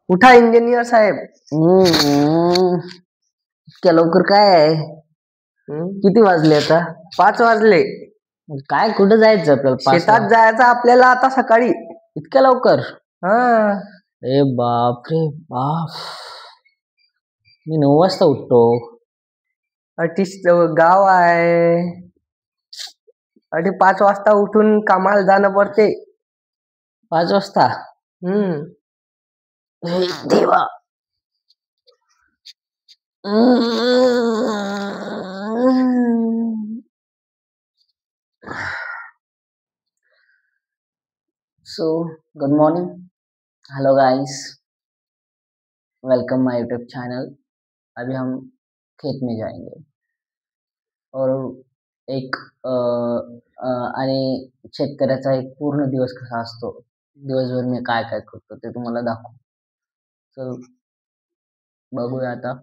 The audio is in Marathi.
उठा इंजिनियर साहेब. इतक्या लवकर काय आहे? किती वाजले आता? 5 वाजले. काय कुठं जायचं आपल्याला? शेतात जायचं आपल्याला आता सकाळी. इतक्या लवकर? हा. ए बाप रे बाप, मी 9 वाजता उठतो. गाव आहे आणि 5 वाजता उठून कामाला जाणं पडते. 5 वाजता? देवा. So, good morning. Hello guys. Welcome my YouTube channel. अभी हम खेत में जाएंगे और एक आणि शेतकऱ्याचा एक पूर्ण दिवस कसा असतो, दिवसभर मी काय काय करतो ते तुम्हाला दाखवू. चल बघूया आता.